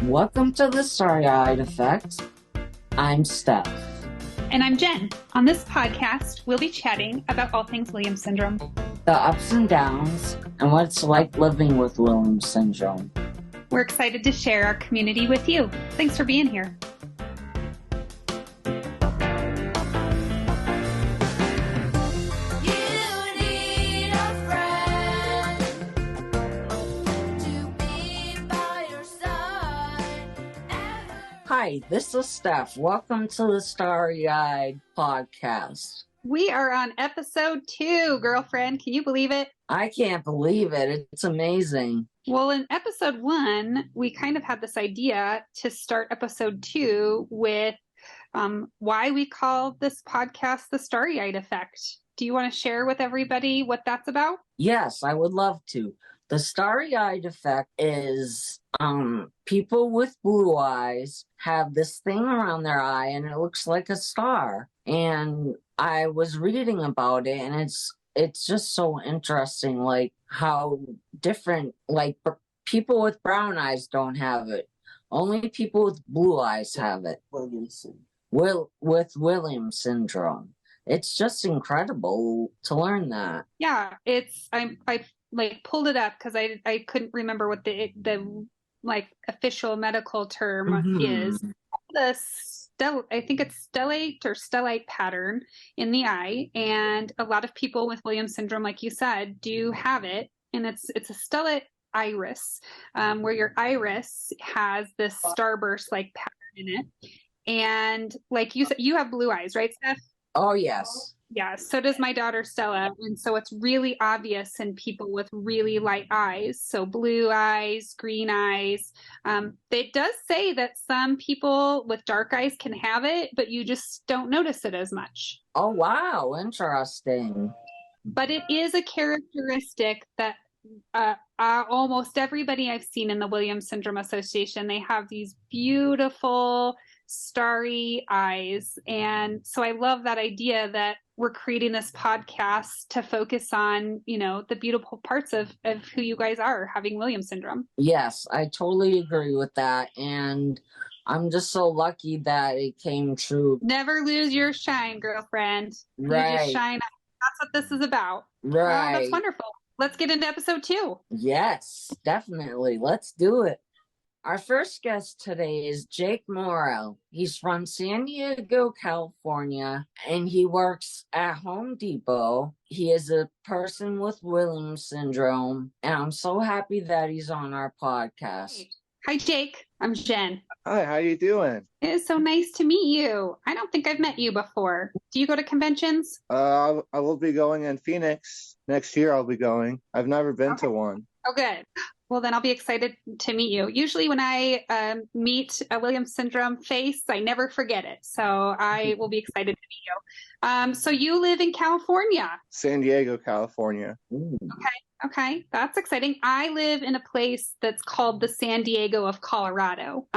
Welcome to the Starry-eyed Effect. I'm Steph. And I'm Jen. On this podcast, we'll be chatting about all things Williams syndrome. The ups and downs, and what it's like living with Williams syndrome. We're excited to share our community with you. Thanks for being here. Hi, this is Steph. Welcome to the Starry-eyed podcast. We are on episode 2, girlfriend. Can you believe it? I can't believe it. It's amazing. Well, in episode 1, we kind of had this idea to start episode 2 with why we call this podcast the Starry-eyed Effect. Do you want to share with everybody what that's about? Yes, I would love to. The Starry-eyed Effect is people with blue eyes have this thing around their eye and it looks like a star. And I was reading about it and it's just so interesting, like how different, like people with brown eyes don't have it. Only people with blue eyes have it. With Williams syndrome. It's just incredible to learn that. Yeah, I like pulled it up because I couldn't remember what the like official medical term is. I think it's stellate pattern in the eye, and a lot of people with Williams syndrome, like you said, do have it, and it's a stellate iris, where your iris has this starburst like pattern in it, and like you said, you have blue eyes, right, Steph? Oh yes. Yeah, so does my daughter Stella, and so it's really obvious in people with really light eyes, so blue eyes, green eyes. It does say that some people with dark eyes can have it, but you just don't notice it as much. Oh, wow, interesting. But it is a characteristic that almost everybody I've seen in the Williams Syndrome Association, they have these beautiful starry eyes. And so I love that idea that we're creating this podcast to focus on, you know, the beautiful parts of who you guys are having Williams syndrome. Yes, I totally agree with that. And I'm just so lucky that it came true. Never lose your shine, girlfriend. Right. You just shine. That's what this is about. Right. That's wonderful. Let's get into episode 2. Yes, definitely. Let's do it. Our first guest today is Jake Morel. He's from San Diego, California, and he works at Home Depot. He is a person with Williams syndrome, and I'm so happy that he's on our podcast. Hi, Jake. I'm Jen. Hi, how you doing? It is so nice to meet you. I don't think I've met you before. Do you go to conventions? I will be going in Phoenix next year. I'll be going. I've never been to one. Oh, good. Well, then I'll be excited to meet you. Usually when I meet a Williams syndrome face, I never forget it. So I will be excited to meet you. So you live in California? San Diego, California. Ooh. Okay. That's exciting. I live in a place that's called the San Diego of Colorado.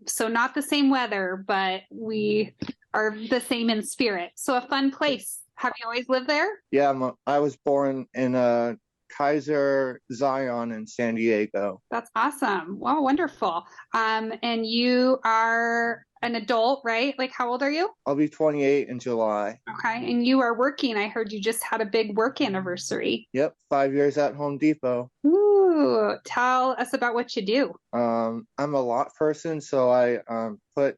So not the same weather, but we are the same in spirit. So a fun place. Have you always lived there? Yeah, I was born in Kaiser Zion in San Diego. That's awesome. Wow, wonderful. And you are an adult, right? Like, how old are you? I'll be 28 in July. Okay. And you are working. I heard you just had a big work anniversary. Yep, 5 years at Home Depot. Ooh, tell us about what you do. I'm a lot person, so I put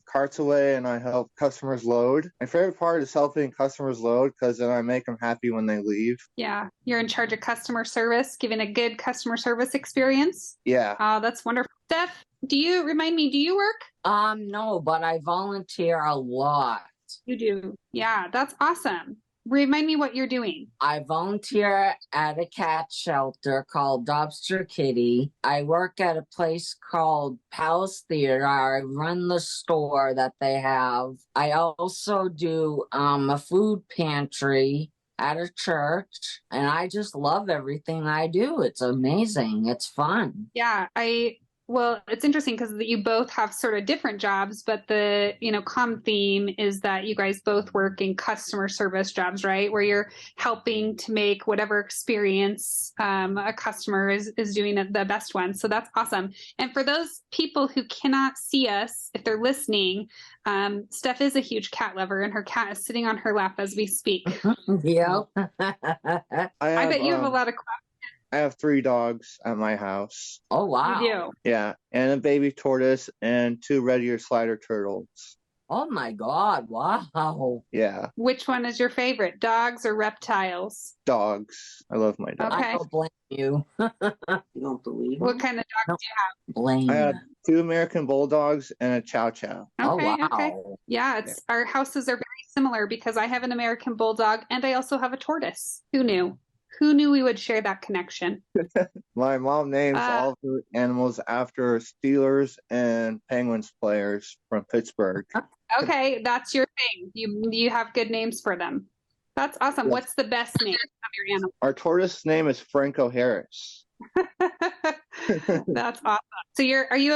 carts away and I help customers load. My favorite part is helping customers load because then I make them happy when they leave. Yeah, you're in charge of customer service, giving a good customer service experience. Yeah. Oh, that's wonderful. Steph, do you work? No, but I volunteer a lot. You do. Yeah, that's awesome. Remind me what you're doing. I volunteer at a cat shelter called Dobster Kitty. I work at a place called Palace Theater. I run the store that they have. I also do a food pantry at a church, and I just love everything I do. It's amazing. It's fun. Yeah, well, it's interesting because you both have sort of different jobs, but the, common theme is that you guys both work in customer service jobs, right? Where you're helping to make whatever experience a customer is doing the best one. So that's awesome. And for those people who cannot see us, if they're listening, Steph is a huge cat lover, and her cat is sitting on her lap as we speak. Yeah. I bet you have a lot of questions. I have 3 dogs at my house. Oh, wow. You do. Yeah, and a baby tortoise and 2 red ear slider turtles. Oh my God. Wow. Yeah, Which one is your favorite, dogs or reptiles? dogs. I love my dogs. Okay. I don't blame you. You don't believe What me? kind of dogs do Blame. I have 2 American bulldogs and a chow chow. you have? Oh, Okay, wow. okay. Yeah, our houses are very similar because I have an American bulldog and I also have a tortoise. Who knew? Who knew we would share that connection? My mom names all of her animals after Steelers and Penguins players from Pittsburgh. Okay, that's your thing. You have good names for them. That's awesome. Yes. What's the best name of your animal? Our tortoise name is Franco Harris. That's awesome. So are you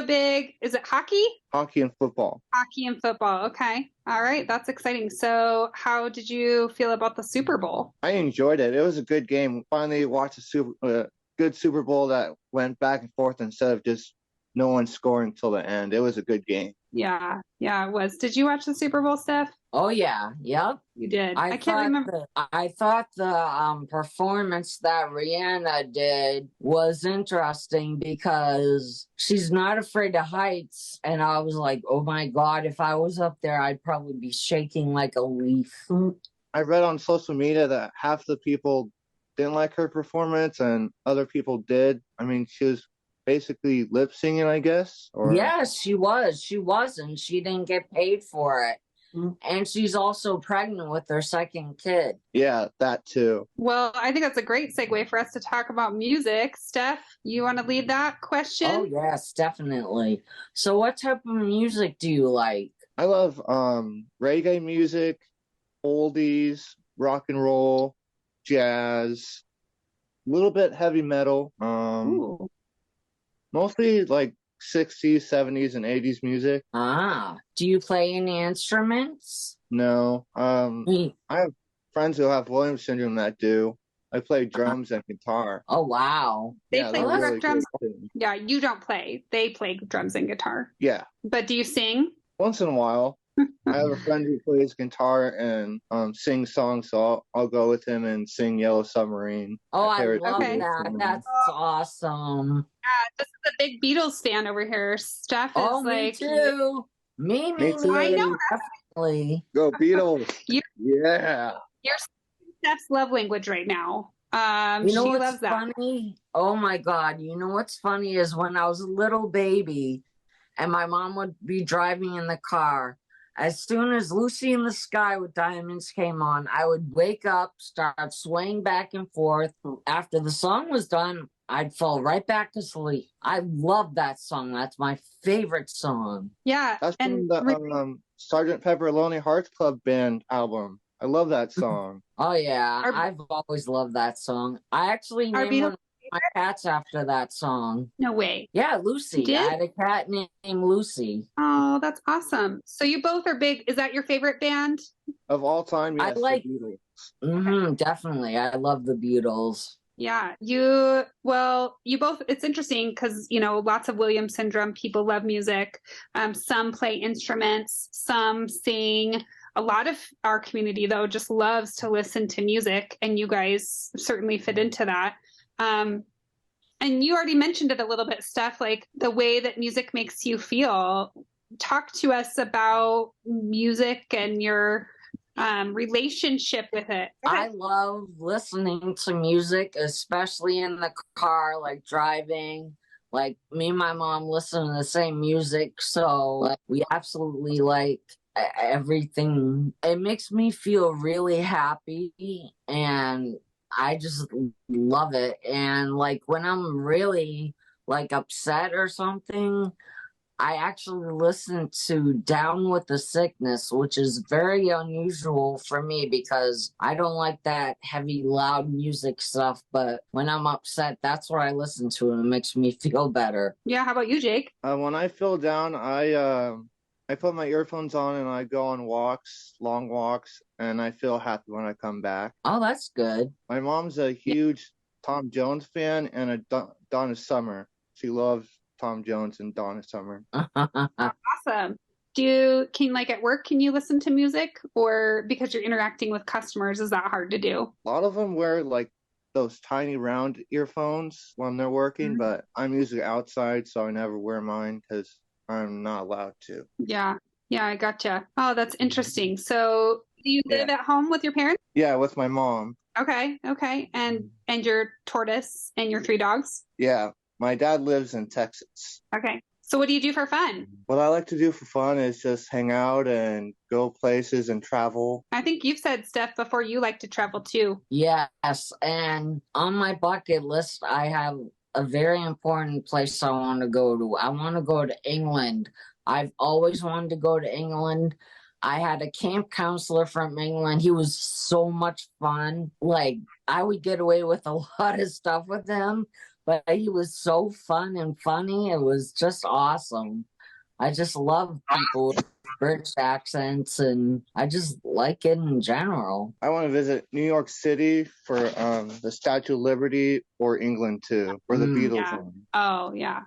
is it hockey? Hockey and football. Hockey and football. Okay. All right. That's exciting. So how did you feel about the Super Bowl? I enjoyed it. It was a good game. Finally watched a good Super Bowl that went back and forth instead of just no one scoring till the end. It was a good game. Yeah, it was. Did you watch the Super Bowl, Steph? Oh, yeah. Yep. You did. I can't remember. I thought the performance that Rihanna did was interesting because she's not afraid of heights. And I was like, oh my God, if I was up there, I'd probably be shaking like a leaf. I read on social media that half the people didn't like her performance and other people did. I mean, she was basically lip singing, I guess. Or... Yes, she was. She wasn't. She didn't get paid for it. And she's also pregnant with her second kid. Yeah, that too. Well, I think that's a great segue for us to talk about music. Steph, you want to lead that question? Oh, yes, definitely. So what type of music do you like? I love reggae music, oldies, rock and roll, jazz, a little bit heavy metal. Mostly like 60s, 70s, and 80s music. Do you play any instruments? No. I have friends who have Williams syndrome that do. I play drums and guitar. Oh, wow. They play really drums. good. Yeah, you don't play. They play drums and guitar. Yeah. But do you sing? Once in a while. I have a friend who plays guitar and sings songs, so I'll go with him and sing Yellow Submarine. Oh, I love Okay. that. That's awesome. This is a big Beatles fan over here. Steph is me too. Me too. I know. Definitely. Go Beatles. You- Yeah. You're Steph's love language right now. You know she what's loves that. funny? Oh my God. You know what's funny is when I was a little baby and my mom would be driving in the car, as soon as Lucy in the Sky with Diamonds came on, I would wake up, start swaying back and forth. After the song was done, I'd fall right back to sleep. I love that song. That's my favorite song. Yeah. That's from the Sgt. Pepper Lonely Hearts Club Band album. I love that song. Oh, yeah. I've always loved that song. I actually named one of my cats after that song. No way. Yeah, Lucy. You did? I had a cat named Lucy. Oh, that's awesome. So you both are big. Is that your favorite band? Of all time, yes, I like the Beatles. Definitely. I love the Beatles. Yeah, you both, it's interesting because, lots of Williams syndrome, people love music. Some play instruments, some sing. A lot of our community, though, just loves to listen to music, and you guys certainly fit into that. And you already mentioned it a little bit, Steph, like the way that music makes you feel. Talk to us about music and your relationship with it. I love listening to music, especially in the car, like driving. Like me and my mom listen to the same music, so we absolutely like everything. It makes me feel really happy, and I just love it. And like when I'm really like upset or something, I actually listened to Down with the Sickness, which is very unusual for me because I don't like that heavy, loud music stuff. But when I'm upset, that's what I listen to, and it makes me feel better. Yeah. How about you, Jake? When I feel down, I put my earphones on and I go on walks, long walks, and I feel happy when I come back. Oh, that's good. My mom's a huge Tom Jones fan and a Donna Summer. She loves Tom Jones and Donna Summer. Awesome. Can like at work, can you listen to music, or because you're interacting with customers, is that hard to do? A lot of them wear like those tiny round earphones when they're working, but I'm usually outside, so I never wear mine because I'm not allowed to. Yeah. Yeah, I gotcha. Oh, that's interesting. So do you live at home with your parents? Yeah, with my mom. Okay. Okay. And your tortoise and your 3 dogs? Yeah, my dad lives in Texas. Okay. So what do you do for fun? What I like to do for fun is just hang out and go places and travel. I think you've said, Steph, before you like to travel too. Yes, and on my bucket list, I have a very important place I want to go to. I want to go to England. I've always wanted to go to England. I had a camp counselor from England. He was so much fun. Like, I would get away with a lot of stuff with him, but he was so fun and funny. It was just awesome. I just love people with British accents, and I just like it in general. I want to visit New York City for the Statue of Liberty, or England too, where the Beatles are. Oh, yeah.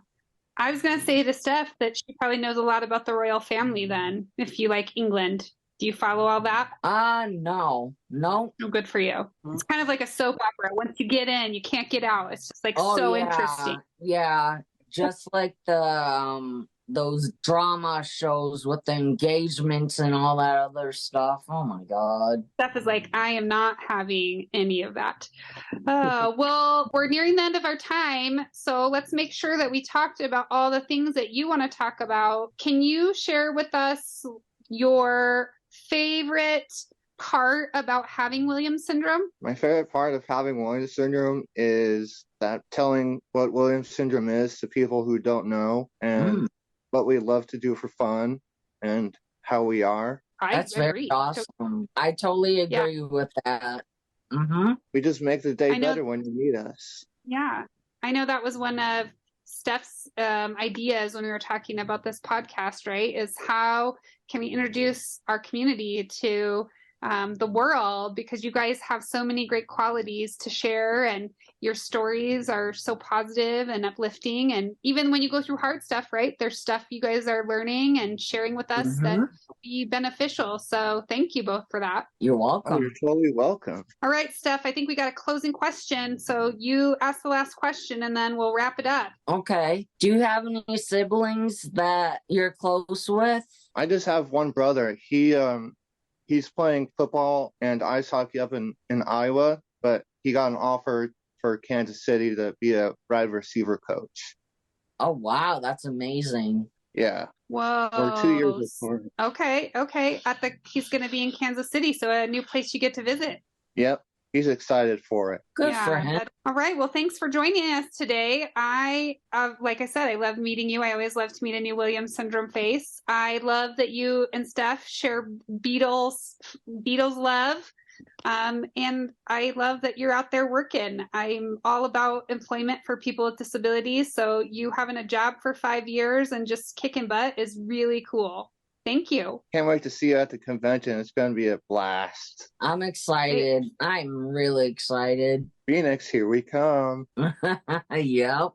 I was going to say to Steph that she probably knows a lot about the royal family then, if you like England. Do you follow all that? No. Oh, good for you. It's kind of like a soap opera. Once you get in, you can't get out. It's just like interesting. Yeah, just like the those drama shows with the engagements and all that other stuff. Oh my God. Steph is like, I am not having any of that. Well, we're nearing the end of our time, so let's make sure that we talked about all the things that you want to talk about. Can you share with us your favorite part about having Williams syndrome? My favorite part of having Williams syndrome is that telling what Williams syndrome is to people who don't know, and what we love to do for fun and how we are. That's very awesome. I totally agree with that. We just make the day better when you meet us. Yeah. I know that was one of Steph's ideas when we were talking about this podcast, right? Is how can we introduce our community to the world, because you guys have so many great qualities to share, and your stories are so positive and uplifting. And even when you go through hard stuff, right, there's stuff you guys are learning and sharing with us that will be beneficial. So thank you both for that. You're welcome. Oh, you're totally welcome. All right, Steph, I think we got a closing question. So you ask the last question and then we'll wrap it up. Okay. Do you have any siblings that you're close with? I just have one brother. He's playing football and ice hockey up in Iowa, but he got an offer for Kansas City to be a wide receiver coach. Oh, wow. That's amazing. Yeah. Whoa. We're 2 years apart. Okay. He's going to be in Kansas City, so a new place you get to visit. Yep. He's excited for it. Good for him. All right. Well, thanks for joining us today. Like I said, I love meeting you. I always love to meet a new Williams syndrome face. I love that you and Steph share Beatles love. And I love that you're out there working. I'm all about employment for people with disabilities. So you having a job for 5 years and just kicking butt is really cool. Thank you. Can't wait to see you at the convention. It's going to be a blast. I'm excited. I'm really excited. Phoenix, here we come. Yep.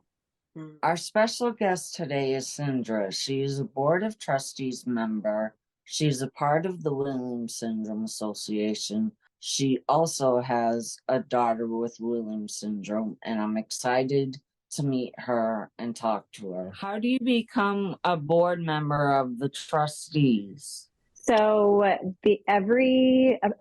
Our special guest today is Cyndra. She is a Board of Trustees member. She's a part of the Williams Syndrome Association. She also has a daughter with Williams syndrome, and I'm excited to meet her and talk to her. How do you become a board member of the Trustees? So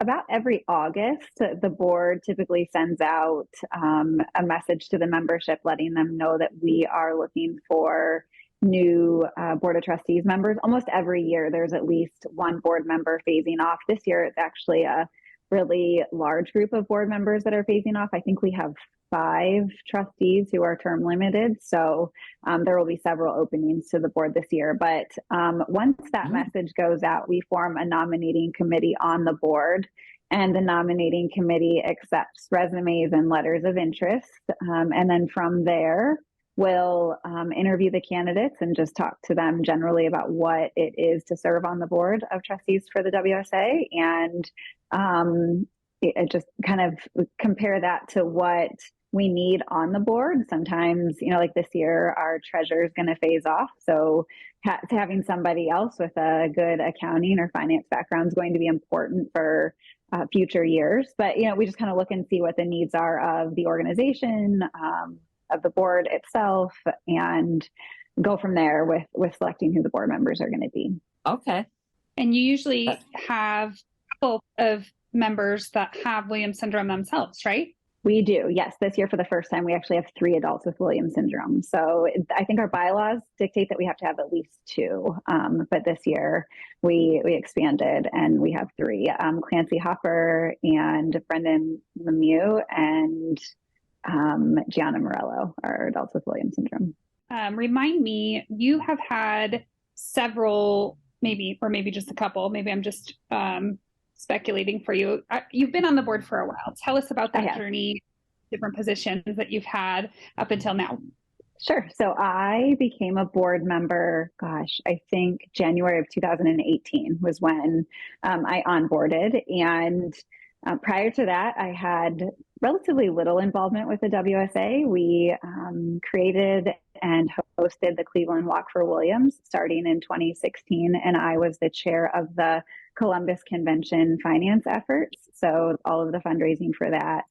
about every August, the board typically sends out a message to the membership letting them know that we are looking for new Board of Trustees members. Almost every year, there's at least one board member phasing off. This year, it's actually a really large group of board members that are phasing off. I think we have 5 trustees who are term limited. So there will be several openings to the board this year. But once that message goes out, we form a nominating committee on the board. And the nominating committee accepts resumes and letters of interest. And then from there, we'll interview the candidates and just talk to them generally about what it is to serve on the board of trustees for the WSA. And just kind of compare that to what we need on the board. Sometimes, like this year, our treasurer is going to phase off. So having somebody else with a good accounting or finance background is going to be important for future years. But, we just kind of look and see what the needs are of the organization, of the board itself, and go from there with selecting who the board members are going to be. Okay. And you usually have a couple of members that have Williams syndrome themselves, right? We do, yes. This year, for the first time, we actually have 3 adults with Williams syndrome. So I think our bylaws dictate that we have to have at least 2. But this year, we expanded and we have 3. Clancy Hopper and Brendan Lemieux and Gianna Morello are adults with Williams syndrome. Remind me, you have had several, maybe just a couple, maybe I'm just speculating for you. You've been on the board for a while. Tell us about that journey, different positions that you've had up until now. Sure. So I became a board member, I think January of 2018 was when I onboarded. And prior to that, I had relatively little involvement with the WSA. We created and hosted the Cleveland Walk for Williams starting in 2016, and I was the chair of the Columbus Convention finance efforts, so all of the fundraising for that.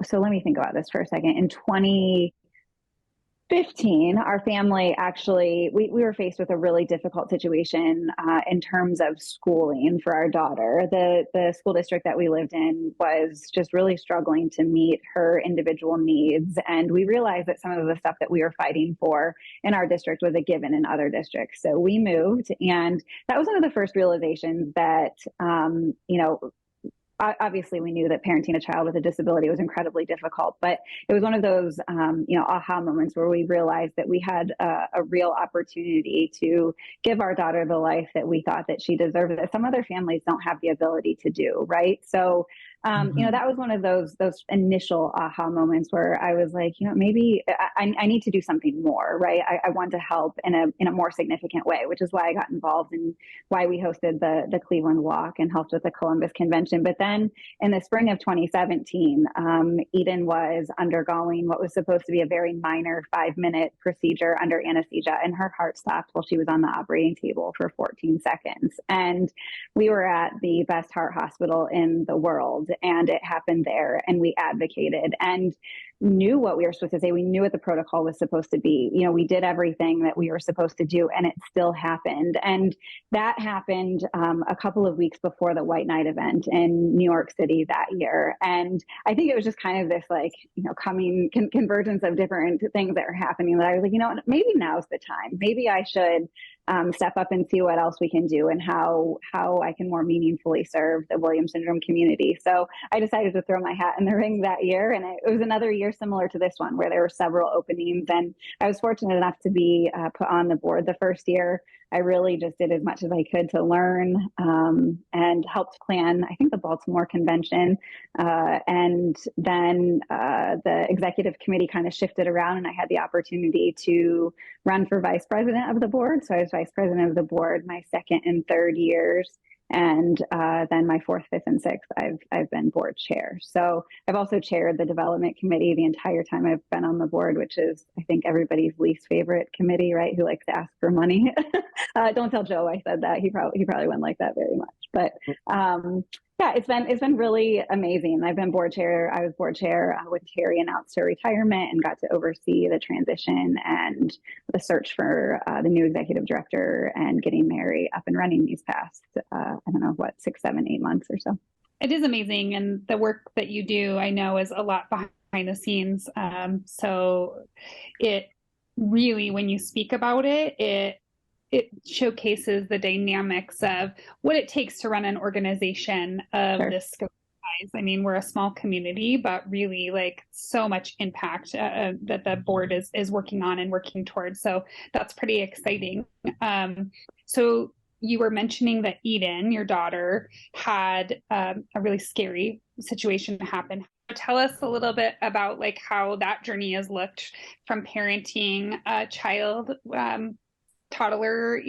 So let me think about this for a second. In 2015, our family actually, we were faced with a really difficult situation in terms of schooling for our daughter. The school district that we lived in was just really struggling to meet her individual needs. And we realized that some of the stuff that we were fighting for in our district was a given in other districts. So we moved, and that was one of the first realizations that, obviously we knew that parenting a child with a disability was incredibly difficult, but it was one of those, aha moments where we realized that we had a real opportunity to give our daughter the life that we thought that she deserved, that some other families don't have the ability to do. Right. So, that was one of those initial aha moments where I was like, maybe I need to do something more, right? I want to help in a more significant way, which is why I got involved and why we hosted the Cleveland Walk and helped with the Columbus Convention. But then in the spring of 2017, Eden was undergoing what was supposed to be a very minor 5-minute procedure under anesthesia, and her heart stopped while she was on the operating table for 14 seconds. And we were at the best heart hospital in the world, and it happened there, and we advocated and knew what we were supposed to say. We knew what the protocol was supposed to be. We did everything that we were supposed to do, and it still happened. And that happened a couple of weeks before the White Night event in New York City that year. And I think it was just kind of this convergence of different things that were happening that I was like, maybe now's the time. Maybe I should step up and see what else we can do and how I can more meaningfully serve the Williams syndrome community. So I decided to throw my hat in the ring that year. And it was another year similar to this one where there were several openings. And I was fortunate enough to be put on the board the first year. I really just did as much as I could to learn and helped plan, I think, the Baltimore Convention. And then the executive committee kind of shifted around, and I had the opportunity to run for vice president of the board. So I was vice president of the board my second and third years. And then my fourth, fifth, and sixth, I've been board chair. So I've also chaired the development committee the entire time I've been on the board, which is, I think, everybody's least favorite committee, right? Who likes to ask for money. Don't tell Joe I said that. He probably wouldn't like that very much. But yeah, it's been really amazing. I've been board chair. I was board chair when Terry announced her retirement and got to oversee the transition and the search for the new executive director and getting Mary up and running these past, 6, 7, 8 months or so. It is amazing. And the work that you do, I know, is a lot behind the scenes. So it really, when you speak about it, it showcases the dynamics of what it takes to run an organization of this scope. I mean, we're a small community, but really like so much impact that the board is working on and working towards. So that's pretty exciting. So you were mentioning that Eden, your daughter, had a really scary situation happen. Tell us a little bit about like how that journey has looked from parenting a child, toddler,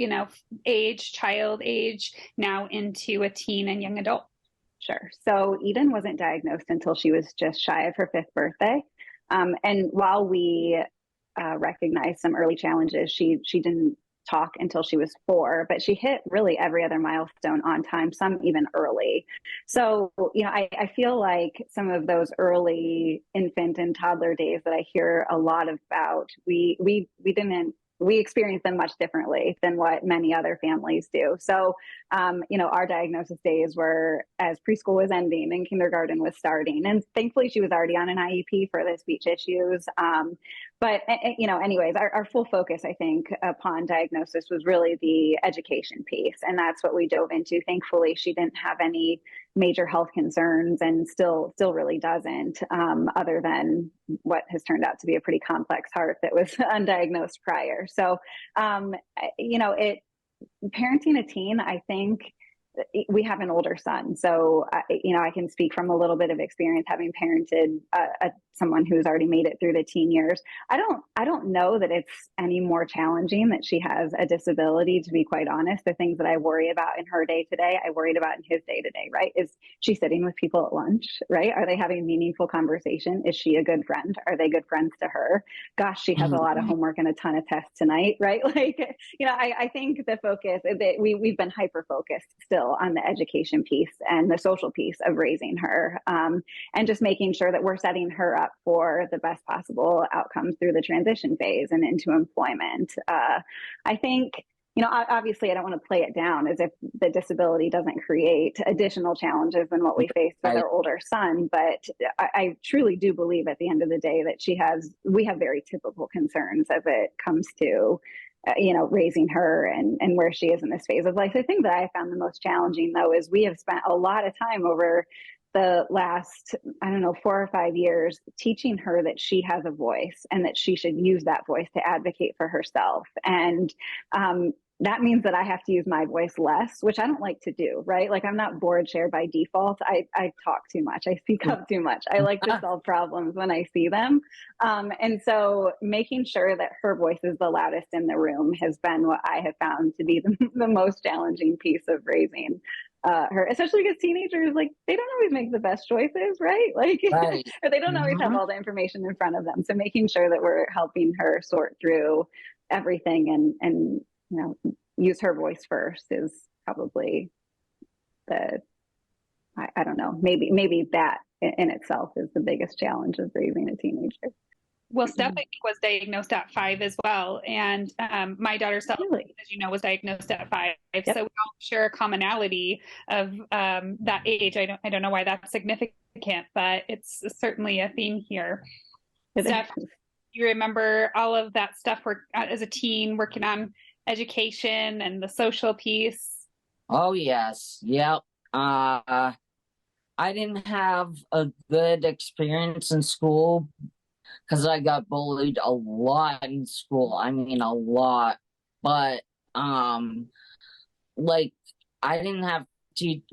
child age, now into a teen and young adult. Sure. So Eden wasn't diagnosed until she was just shy of her 5th birthday. And while we recognized some early challenges, she didn't talk until she was 4, but she hit really every other milestone on time, some even early. So, I feel like some of those early infant and toddler days that I hear a lot about, we experience them much differently than what many other families do. So, our diagnosis days were as preschool was ending and kindergarten was starting. And thankfully, she was already on an IEP for the speech issues. But anyways, our full focus, I think, upon diagnosis was really the education piece. And that's what we dove into. Thankfully, she didn't have any major health concerns and still really doesn't, other than what has turned out to be a pretty complex heart that was undiagnosed prior. So, parenting a teen, I think we have an older son. So, I can speak from a little bit of experience having parented someone who's already made it through the teen years. I don't know that it's any more challenging that she has a disability, to be quite honest. The things that I worry about in her day to day, I worried about in his day to day, right? Is she sitting with people at lunch, right? Are they having meaningful conversation? Is she a good friend? Are they good friends to her? Gosh, she has a lot of homework and a ton of tests tonight, right? Like, I think the focus that we've been hyper focused still on the education piece and the social piece of raising her, and just making sure that we're setting her up for the best possible outcomes through the transition phase and into employment. I think, obviously I don't want to play it down as if the disability doesn't create additional challenges than what we face with our older son. But I truly do believe at the end of the day that we have very typical concerns as it comes to raising her and where she is in this phase of life. The thing that I found the most challenging, though, is we have spent a lot of time over the last, 4 or 5 years teaching her that she has a voice and that she should use that voice to advocate for herself. And that means that I have to use my voice less, which I don't like to do, right? Like, I'm not board chair by default. I talk too much. I speak up too much. I like to solve problems when I see them. And so making sure that her voice is the loudest in the room has been what I have found to be the most challenging piece of raising her, especially because teenagers, like, they don't always make the best choices, right? Like, right. Or they don't always have all the information in front of them. So making sure that we're helping her sort through everything and use her voice first is probably I don't know, maybe that in itself is the biggest challenge of raising a teenager. Well, Steph, I think, was diagnosed at 5 as well. And my daughter, Steph, really? As you know, was diagnosed at 5. Yep. So we all share a commonality of that age. I don't know why that's significant, but it's certainly a theme here. Steph, you remember all of that stuff as a teen working on education and the social piece? Oh, yes. Yep. I didn't have a good experience in school because I got bullied a lot in school. I mean, a lot. But, like, I didn't have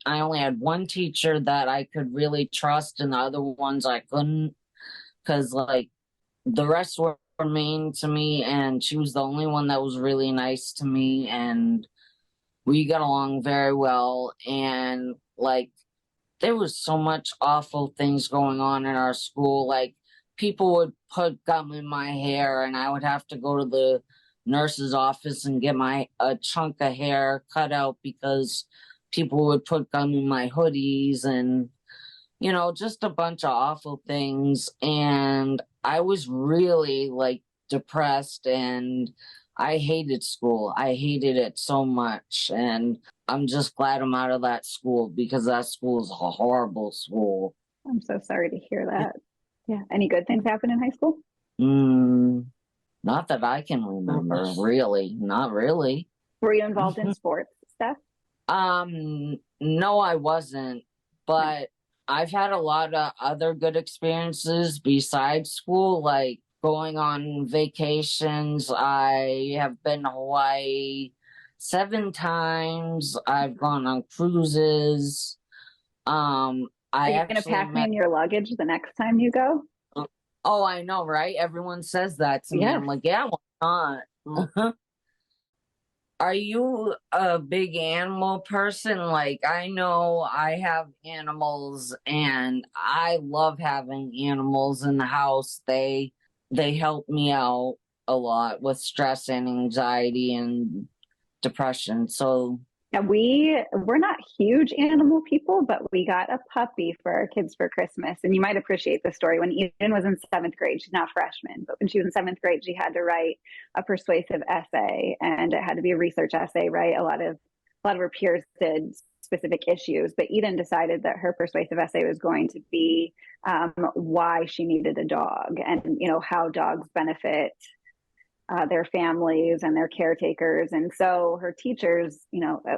I only had one teacher that I could really trust, and the other ones I couldn't, because, like, the rest were mean to me, and she was the only one that was really nice to me, and we got along very well. And, like, there was so much awful things going on in our school. Like, people would put gum in my hair, and I would have to go to the nurse's office and get a chunk of hair cut out because people would put gum in my hoodies, and just a bunch of awful things. And I was really, like, depressed, and I hated school. I hated it so much, and I'm just glad I'm out of that school because that school is a horrible school. I'm so sorry to hear that. Yeah. Any good things happen in high school? Not that I can remember, really. Not really. Were you involved in sports stuff? No, I wasn't, but I've had a lot of other good experiences besides school, like going on vacations. I have been to Hawaii 7 times. I've gone on cruises. Are I you going to actually pack me met. in your luggage the next time you go? Oh, I know, right? Everyone says that to me. Yes. I'm like, yeah, why not? Are you a big animal person? Like, I know I have animals and I love having animals in the house. They help me out a lot with stress and anxiety and depression. So, And we're not huge animal people, but we got a puppy for our kids for Christmas. And you might appreciate the story. When Eden was in 7th grade, she's now a freshman, but when she was in 7th grade, she had to write a persuasive essay, and it had to be a research essay, right? A lot of her peers did specific issues, but Eden decided that her persuasive essay was going to be why she needed a dog, and how dogs benefit their families and their caretakers. And so her teachers,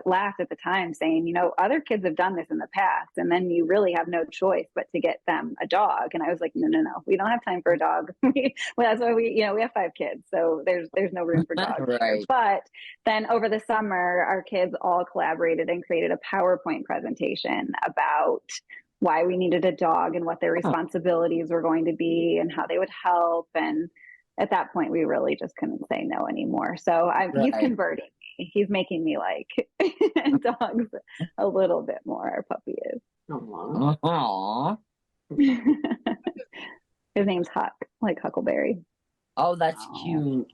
laughed at the time, saying, other kids have done this in the past, and then you really have no choice but to get them a dog. And I was like, no, we don't have time for a dog. Well, that's why we have 5 kids, so there's no room for dogs right. here. But then over the summer, our kids all collaborated and created a PowerPoint presentation about why we needed a dog and what their responsibilities were going to be and how they would help. And at that point, we really just couldn't say no anymore. So he's converting me. He's making me like dogs a little bit more. Our puppy is. Aww. His name's Huck, like Huckleberry. Oh, that's cute.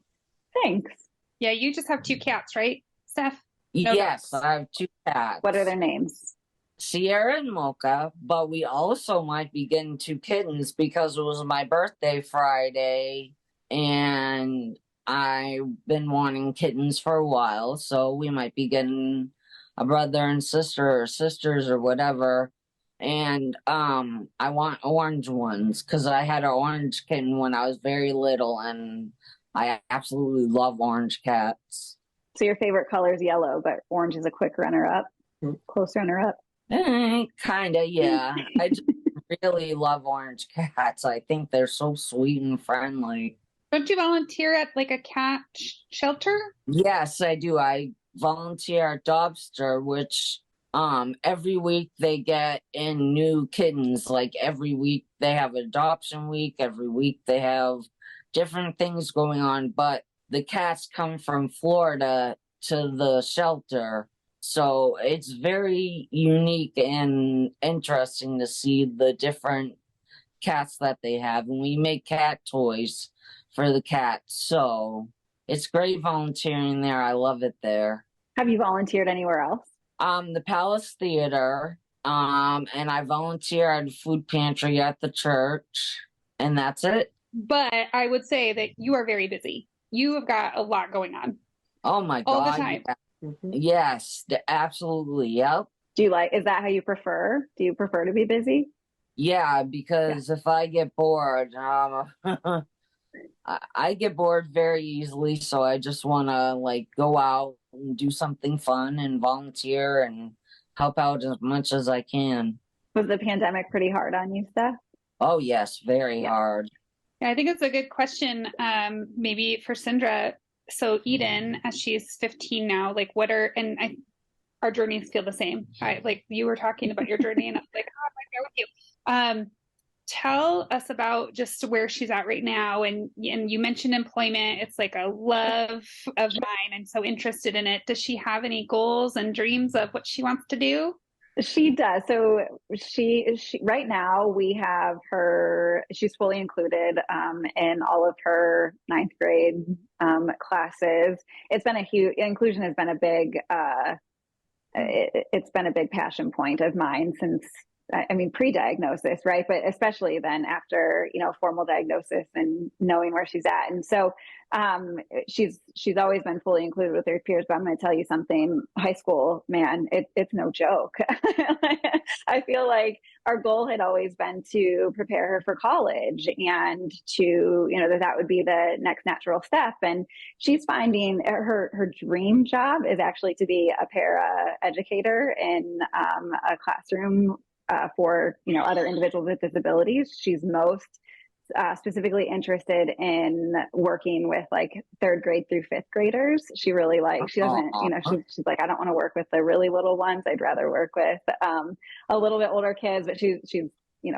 Thanks. Yeah, you just have 2 cats, right, Steph? No yes, dogs. I have 2 cats. What are their names? Sierra and Mocha, but we also might be getting 2 kittens because it was my birthday Friday. And I've been wanting kittens for a while, so we might be getting a brother and sister or sisters or whatever. And I want orange ones because I had an orange kitten when I was very little, and I absolutely love orange cats. So your favorite color is yellow, but orange is a quick runner-up, close runner-up. Kinda, yeah. I just really love orange cats. I think they're so sweet and friendly. Don't you volunteer at like a cat shelter? Yes, I do. I volunteer at Dobster, which every week they get in new kittens. Like every week they have adoption week, every week they have different things going on, but the cats come from Florida to the shelter. So it's very unique and interesting to see the different cats that they have. And we make cat toys for the cats. So it's great volunteering there. I love it there. Have you volunteered anywhere else? The Palace Theater. And I volunteer at a food pantry at the church. And that's it. But I would say that you are very busy. You have got a lot going on. Oh my God. All the time. Yeah. Yes, absolutely. Yep. Is that how you prefer? Do you prefer to be busy? Yeah, because if I get bored, I get bored very easily, so I just want to like go out and do something fun and volunteer and help out as much as I can. Was the pandemic pretty hard on you, Steph? Oh yes, very hard. Yeah, I think it's a good question. Maybe for Cyndra. So Eden, as she's 15 now, like our journeys feel the same. Like you were talking about your journey, and I was like, oh, I'm right with you. Tell us about just where she's at right now. And you mentioned employment. It's like a love of mine. I'm so interested in it. Does she have any goals and dreams of what she wants to do? She does. So she right now we have her. She's fully included in all of her 9th grade classes. It's been a huge inclusion. Has been a big. It's been a big passion point of mine since I mean, pre-diagnosis, right? But especially then after, formal diagnosis and knowing where she's at. And so she's always been fully included with her peers, but I'm going to tell you something, high school, man, it's no joke. I feel like our goal had always been to prepare her for college and to, that would be the next natural step. And she's finding her dream job is actually to be a para educator in a classroom for, other individuals with disabilities. She's most specifically interested in working with like third grade through fifth graders. She really she doesn't, she's like, I don't want to work with the really little ones. I'd rather work with a little bit older kids, but she's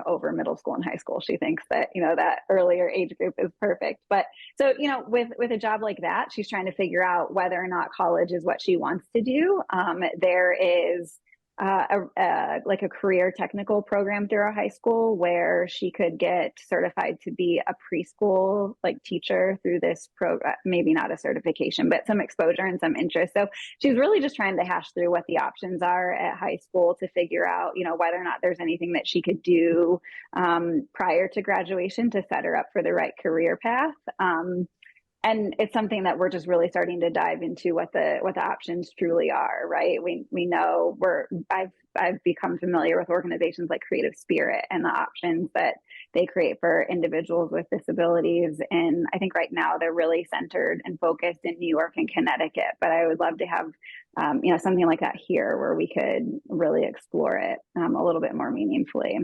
over middle school and high school. She thinks that, that earlier age group is perfect. But so, with a job like that, she's trying to figure out whether or not college is what she wants to do. There is like a career technical program through our high school where she could get certified to be a preschool like teacher through this program, maybe not a certification, but some exposure and some interest. So she's really just trying to hash through what the options are at high school to figure out, whether or not there's anything that she could do prior to graduation to set her up for the right career path. And it's something that we're just really starting to dive into what the options truly are, right? We know I've become familiar with organizations like Creative Spirit and the options that they create for individuals with disabilities. And I think right now they're really centered and focused in New York and Connecticut, but I would love to have something like that here where we could really explore it a little bit more meaningfully.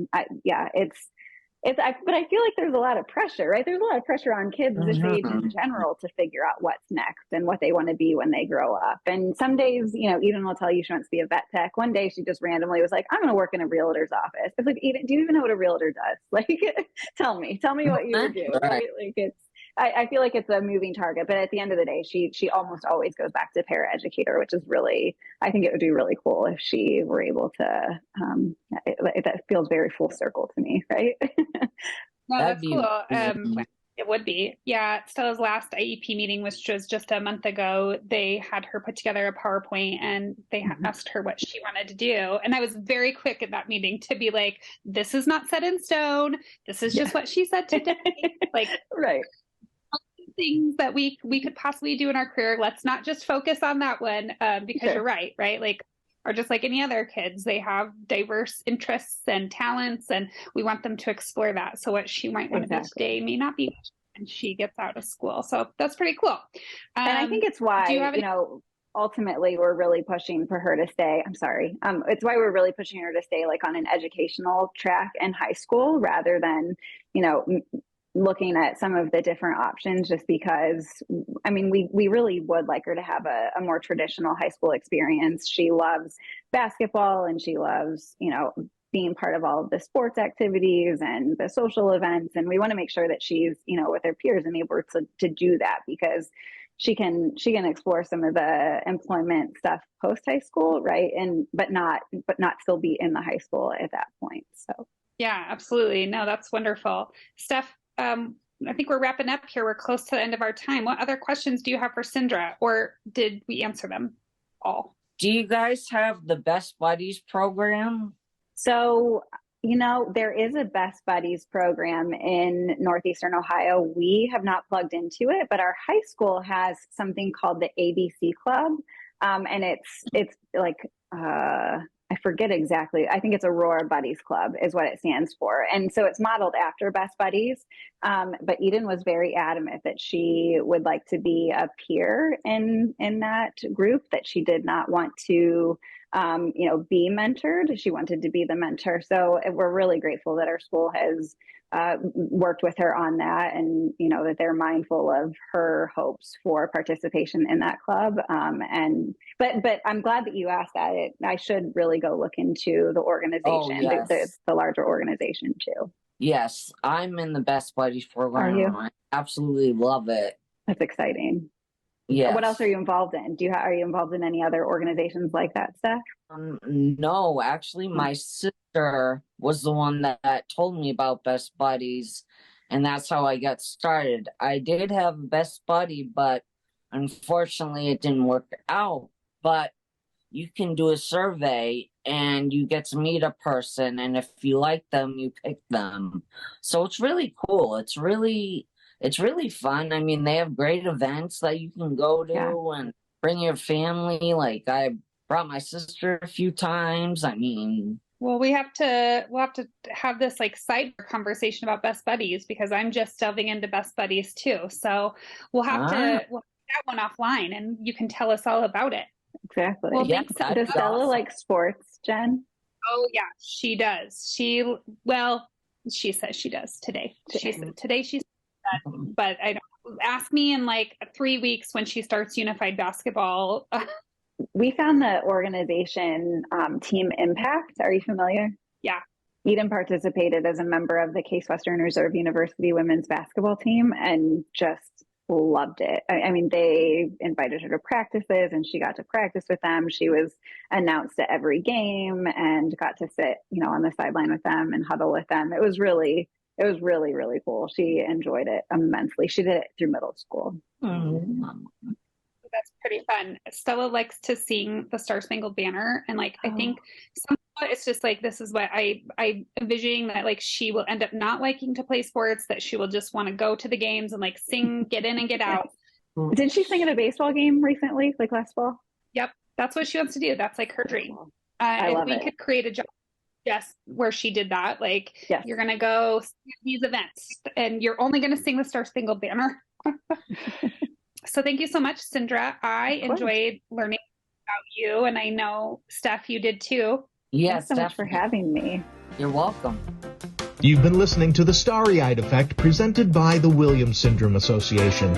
But I feel like there's a lot of pressure, right? There's a lot of pressure on kids this age in general to figure out what's next and what they want to be when they grow up. And some days, Eden will tell you she wants to be a vet tech. One day she just randomly was like, I'm going to work in a realtor's office. It's like, Eden, do you even know what a realtor does? Like, tell me what you would do, right? Like I feel like it's a moving target, but at the end of the day, she almost always goes back to paraeducator, which is really, I think it would be really cool if she were able to, that feels very full circle to me, right? No, that's cool. It would be. Yeah. Stella's last IEP meeting, which was just a month ago, they had her put together a PowerPoint and they asked her what she wanted to do. And I was very quick at that meeting to be like, this is not set in stone. This is just what she said today. Like, right. Things that we could possibly do in our career. Let's not just focus on that one because you're right? Like, or just like any other kids, they have diverse interests and talents, and we want them to explore that. So what she might want to do today may not be when she gets out of school. So that's pretty cool. And I think it's why, ultimately we're really pushing for her to stay. I'm sorry. It's why we're really pushing her to stay like on an educational track in high school rather than, looking at some of the different options, just because, I mean, we really would like her to have a more traditional high school experience. She loves basketball and she loves, being part of all of the sports activities and the social events. And we want to make sure that she's, with her peers and able to do that, because she can explore some of the employment stuff post high school, right? But not still be in the high school at that point. So yeah, absolutely. No, that's wonderful. Steph, I think we're wrapping up here. We're close to the end of our time. What other questions do you have for Cyndra, or did we answer them all? Do you guys have the Best Buddies program? So, there is a Best Buddies program in Northeastern Ohio. We have not plugged into it, but our high school has something called the ABC Club. And it's like, I forget exactly. I think it's Aurora Buddies Club is what it stands for. And so it's modeled after Best Buddies. But Eden was very adamant that she would like to be a peer in that group, that she did not want to, be mentored. She wanted to be the mentor. So we're really grateful that our school has worked with her on that, and that they're mindful of her hopes for participation in that club. But I'm glad that you asked that. I should really go look into the organization, the larger organization too. Yes, I'm in the Best Buddies program. Are you? I absolutely love it. That's exciting. Yes. What else are you involved in? Are you involved in any other organizations like that, Steph? No, actually, my sister was the one that told me about Best Buddies, and that's how I got started. I did have a Best Buddy, but unfortunately, it didn't work out. But you can do a survey and you get to meet a person, and if you like them, you pick them. So it's really cool. It's really fun. I mean, they have great events that you can go to and bring your family. Like, I brought my sister a few times. I mean, well, we'll have to have this like side conversation about best buddies, because I'm just delving into best buddies too. So we'll have to that one offline, and you can tell us all about it. Exactly. Well, yeah, thanks. Does Stella like sports, Jen? Oh yeah, she does. She says she does today. She said today she's but I don't ask me in like 3 weeks when she starts unified basketball. We found the organization Team Impact. Are you familiar? Yeah. Eden participated as a member of the Case Western Reserve University women's basketball team and just loved it. I mean, they invited her to practices and she got to practice with them. She was announced at every game and got to sit, on the sideline with them and huddle with them. It was really, really cool. She enjoyed it immensely. She did it through middle school. Mm-hmm. That's pretty fun. Stella likes to sing the Star Spangled Banner, and I think it's just like, this is what I envisioning that she will end up not liking to play sports, that she will just want to go to the games and sing, get in and get out. Did she sing at a baseball game recently, last fall? Yep, that's what she wants to do. That's her dream. I love we it. could create a job just where she did that. Yes. You're gonna go to these events and you're only gonna sing the Star Spangled Banner. So thank you so much, Cyndra. I enjoyed learning about you, and I know, Steph, you did too. Yes, Thanks so much for having me. You're welcome. You've been listening to The Starry-eyed Effect, presented by the Williams Syndrome Association.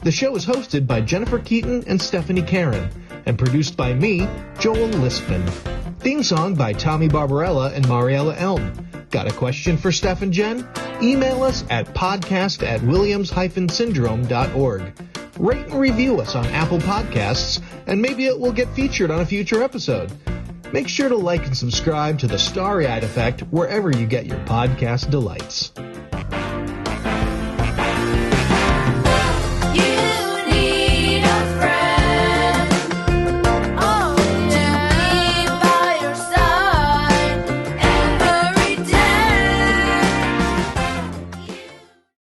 The show is hosted by Jennifer Keaton and Stephanie Karen, and produced by me, Joel Lispman. Theme song by Tommy Barbarella and Mariella Elm. Got a question for Steph and Jen? Email us at podcast@williams-syndrome.org. Rate and review us on Apple Podcasts, and maybe it will get featured on a future episode. Make sure to like and subscribe to The Starry-eyed Effect wherever you get your podcast delights.